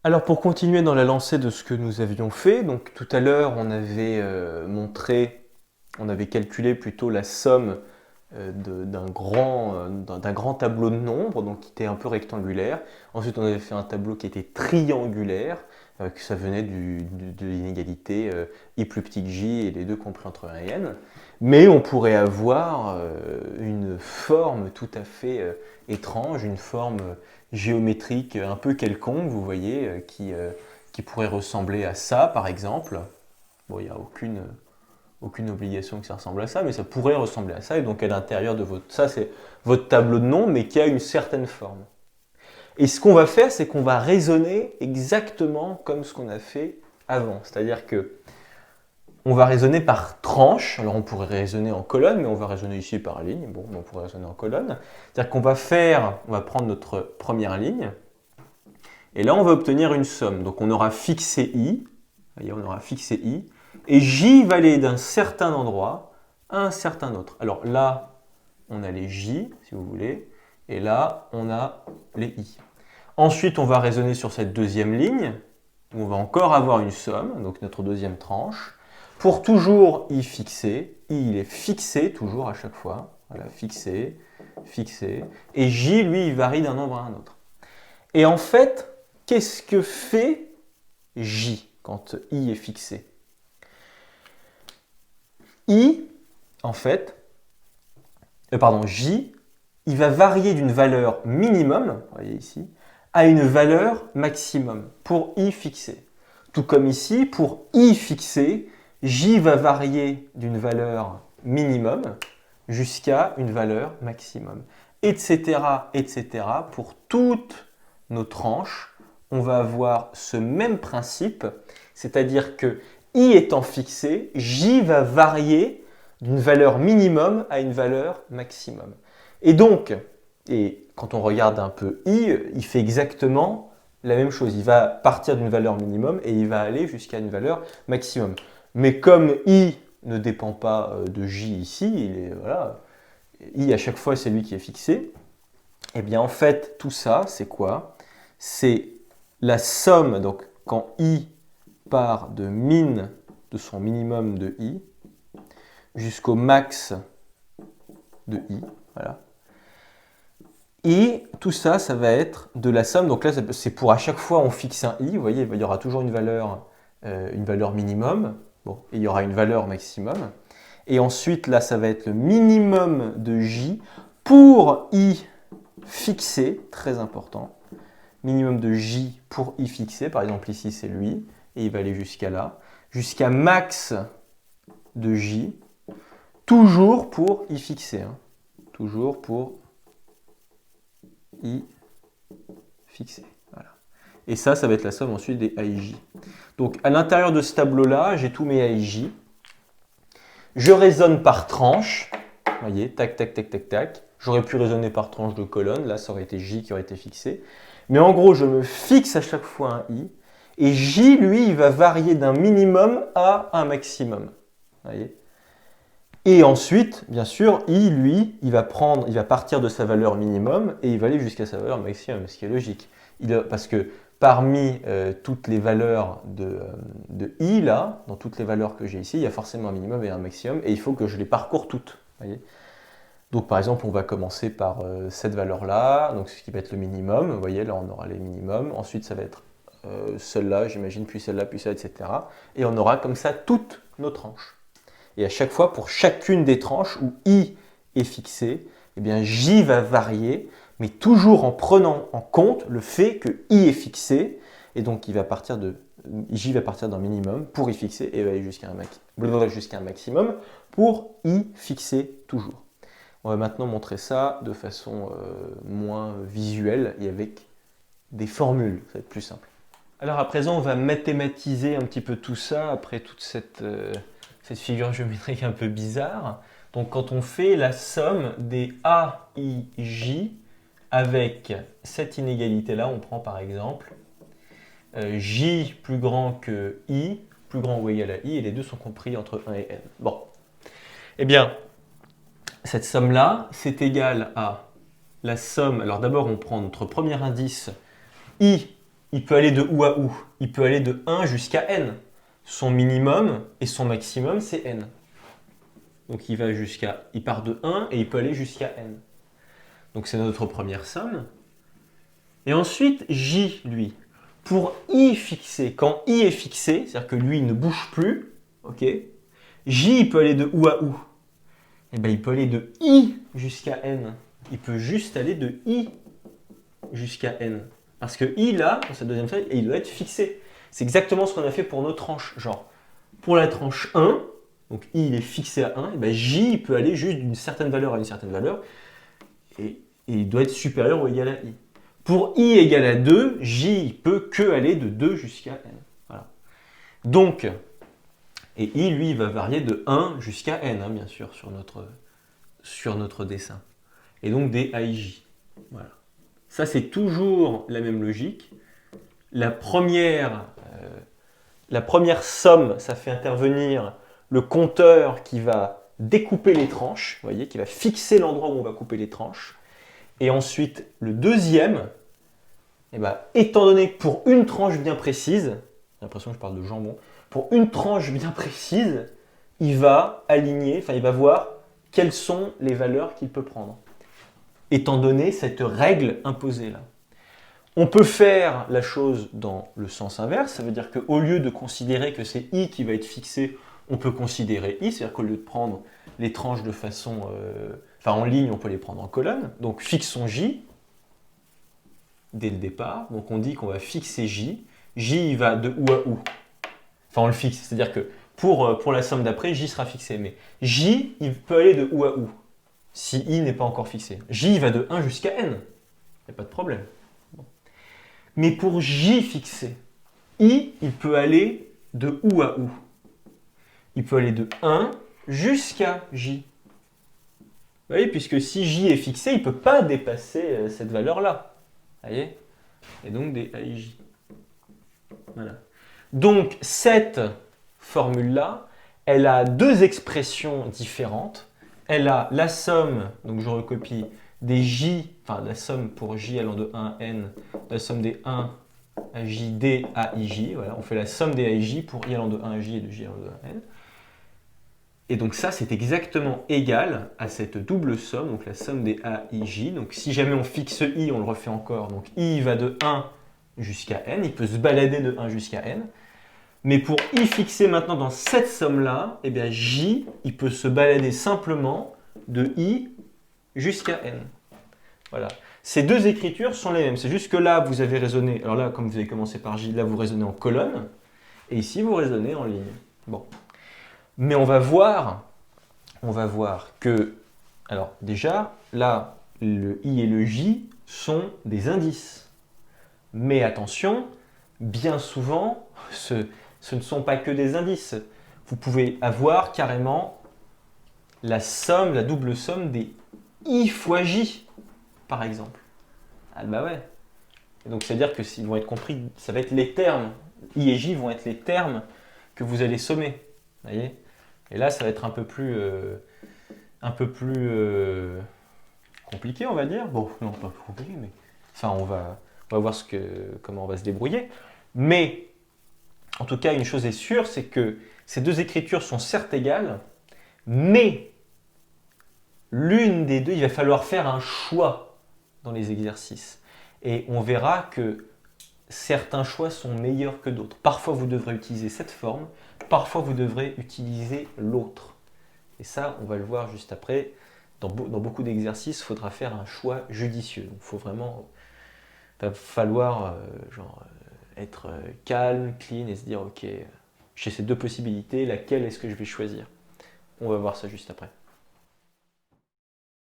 Alors pour continuer dans la lancée de ce que nous avions fait, donc tout à l'heure on avait on avait calculé plutôt la somme d'un grand tableau de nombres, donc qui était un peu rectangulaire. Ensuite on avait fait un tableau qui était triangulaire, que ça venait de l'inégalité i plus petit que j et les deux compris entre 1 et n. Mais on pourrait avoir une forme tout à fait étrange, une forme géométrique un peu quelconque, vous voyez, qui pourrait ressembler à ça, par exemple. Bon, il n'y a aucune obligation que ça ressemble à ça, mais ça pourrait ressembler à ça, et donc à l'intérieur de votre... Ça, c'est votre tableau de nombres, mais qui a une certaine forme. Et ce qu'on va faire, c'est qu'on va raisonner exactement comme ce qu'on a fait avant. C'est-à-dire que on va raisonner par tranche. Alors on pourrait raisonner en colonne, mais on va raisonner ici par ligne. Bon, on pourrait raisonner en colonne. C'est-à-dire qu'on va prendre notre première ligne, et là on va obtenir une somme. Donc on aura fixé i, voyez, on aura fixé i, et j va aller d'un certain endroit à un certain autre. Alors là, on a les j, si vous voulez, et là, on a les i. Ensuite, on va raisonner sur cette deuxième ligne, où on va encore avoir une somme, donc notre deuxième tranche, pour toujours i fixé. I, il est fixé toujours à chaque fois. Voilà, fixé, fixé. Et j, lui, il varie d'un nombre à un autre. Et en fait, qu'est-ce que fait j quand i est fixé? I, en fait, j, il va varier d'une valeur minimum, vous voyez ici, à une valeur maximum pour i fixé. Tout comme ici, pour i fixé, j va varier d'une valeur minimum jusqu'à une valeur maximum, etc., etc. Pour toutes nos tranches, on va avoir ce même principe, c'est-à-dire que i étant fixé, j va varier d'une valeur minimum à une valeur maximum. Et donc, quand on regarde un peu i, il fait exactement la même chose. Il va partir d'une valeur minimum et il va aller jusqu'à une valeur maximum. Mais comme i ne dépend pas de j ici, voilà, i à chaque fois c'est lui qui est fixé, et bien en fait tout ça c'est quoi? C'est la somme, donc quand i part de son minimum de i jusqu'au max de i, voilà. Et tout ça, ça va être de la somme. Donc là, c'est pour à chaque fois on fixe un i. Vous voyez, il y aura toujours une valeur minimum. Bon, et il y aura une valeur maximum. Et ensuite, là, ça va être le minimum de j pour i fixé, très important. Minimum de j pour i fixé. Par exemple, ici, c'est lui. Et il va aller jusqu'à là. Jusqu'à max de j. Toujours pour i fixé. Hein. Toujours pour i fixé. Voilà. Et ça va être la somme ensuite des AIJ. Donc à l'intérieur de ce tableau-là, j'ai tous mes AIJ. Je raisonne par tranche. Vous voyez, tac, tac, tac, tac, tac. J'aurais pu raisonner par tranche de colonne. Là, ça aurait été J qui aurait été fixé. Mais en gros, je me fixe à chaque fois un I. Et J, lui, il va varier d'un minimum à un maximum. Vous voyez. Et ensuite, bien sûr, I, lui, il va partir de sa valeur minimum et il va aller jusqu'à sa valeur maximum, ce qui est logique. Parce que parmi toutes les valeurs de I, là, dans toutes les valeurs que j'ai ici, il y a forcément un minimum et un maximum, et il faut que je les parcours toutes. Voyez. Donc par exemple, on va commencer par cette valeur-là, donc ce qui va être le minimum. Vous voyez, là, on aura les minimums. Ensuite, ça va être celle-là, j'imagine, puis celle-là, etc. Et on aura comme ça toutes nos tranches. Et à chaque fois, pour chacune des tranches où i est fixé, eh bien j va varier, mais toujours en prenant en compte le fait que i est fixé, et donc j va partir d'un minimum pour i fixé et va aller jusqu'à un maximum pour i fixé toujours. On va maintenant montrer ça de façon moins visuelle et avec des formules, ça va être plus simple. Alors à présent, on va mathématiser un petit peu tout ça après toute cette figure géométrique un peu bizarre. Donc quand on fait la somme des A, I, J avec cette inégalité-là, on prend par exemple J plus grand que I, plus grand ou égal à I, et les deux sont compris entre 1 et n. Bon. Eh bien, cette somme-là, c'est égal à la somme. Alors d'abord, on prend notre premier indice, I il peut aller de où à où? Il peut aller de 1 jusqu'à n. Son minimum et son maximum, c'est n. Donc il part de 1 et il peut aller jusqu'à n. Donc c'est notre première somme. Et ensuite, j, lui. Pour i fixé, quand i est fixé, c'est-à-dire que lui ne bouge plus, ok, j il peut aller de où à où? Eh bien, il peut aller de i jusqu'à n. Il peut juste aller de i jusqu'à n. Parce que i, là, dans cette deuxième feuille, il doit être fixé. C'est exactement ce qu'on a fait pour nos tranches. Genre, pour la tranche 1, donc i il est fixé à 1, et bien j il peut aller juste d'une certaine valeur à une certaine valeur, et il doit être supérieur ou égal à i. Pour i égale à 2, j il peut que aller de 2 jusqu'à n. Voilà. Donc, et i, lui, va varier de 1 jusqu'à n, hein, bien sûr, sur notre dessin. Et donc des AIJ. Voilà. Ça, c'est toujours la même logique. La première somme, ça fait intervenir le compteur qui va découper les tranches, vous voyez, qui va fixer l'endroit où on va couper les tranches. Et ensuite, le deuxième, eh ben, étant donné que pour une tranche bien précise, j'ai l'impression que je parle de jambon, pour une tranche bien précise, il va aligner, enfin il va voir quelles sont les valeurs qu'il peut prendre, étant donné cette règle imposée là. On peut faire la chose dans le sens inverse, ça veut dire qu'au lieu de considérer que c'est i qui va être fixé, on peut considérer i, c'est-à-dire qu'au lieu de prendre les tranches de façon, en ligne, on peut les prendre en colonne. Donc fixons j dès le départ. Donc on dit qu'on va fixer j. J il va de où à où? Enfin on le fixe, c'est-à-dire que pour la somme d'après, j sera fixé. Mais j il peut aller de où à où si i n'est pas encore fixé? J il va de 1 jusqu'à n. Il n'y a pas de problème. Bon. Mais pour j fixé, i il peut aller de où à où? Il peut aller de 1 jusqu'à j. Vous voyez, puisque si j est fixé, il ne peut pas dépasser cette valeur-là. Vous voyez? Et donc des AIJ. Voilà. Donc cette formule-là, elle a deux expressions différentes. Elle a la somme, donc je recopie, des j, enfin la somme pour j allant de 1 à n, la somme des 1 à j, d à ij. Voilà, on fait la somme des AIJ pour i allant de 1 à j et de j allant de 1 à n. Et donc ça, c'est exactement égal à cette double somme, donc la somme des AIJ. Donc si jamais on fixe i, on le refait encore. Donc i va de 1 jusqu'à n, il peut se balader de 1 jusqu'à n. Mais pour i fixé maintenant dans cette somme-là, eh bien j, il peut se balader simplement de i jusqu'à n. Voilà. Ces deux écritures sont les mêmes. C'est juste que là, vous avez raisonné, alors là, comme vous avez commencé par j, là, vous raisonnez en colonne. Et ici, vous raisonnez en ligne. Bon. Mais on va voir que, alors déjà, là, le i et le j sont des indices. Mais attention, bien souvent, ce ne sont pas que des indices. Vous pouvez avoir carrément la somme, la double somme des i fois j, par exemple. Ah bah ouais. Et donc, c'est-à-dire que s'ils vont être compris, ça va être les termes. I et j vont être les termes que vous allez sommer. Vous voyez ? Et là, ça va être un peu plus compliqué, on va dire. Bon, non, pas plus compliqué, mais enfin, on va voir comment on va se débrouiller. Mais, en tout cas, une chose est sûre, c'est que ces deux écritures sont certes égales, mais l'une des deux, il va falloir faire un choix dans les exercices. Et on verra que certains choix sont meilleurs que d'autres. Parfois, vous devrez utiliser cette forme, parfois, vous devrez utiliser l'autre. Et ça, on va le voir juste après. Dans beaucoup d'exercices, il faudra faire un choix judicieux. Il faut vraiment falloir être calme, clean et se dire, ok, j'ai ces deux possibilités, laquelle est-ce que je vais choisir? On va voir ça juste après.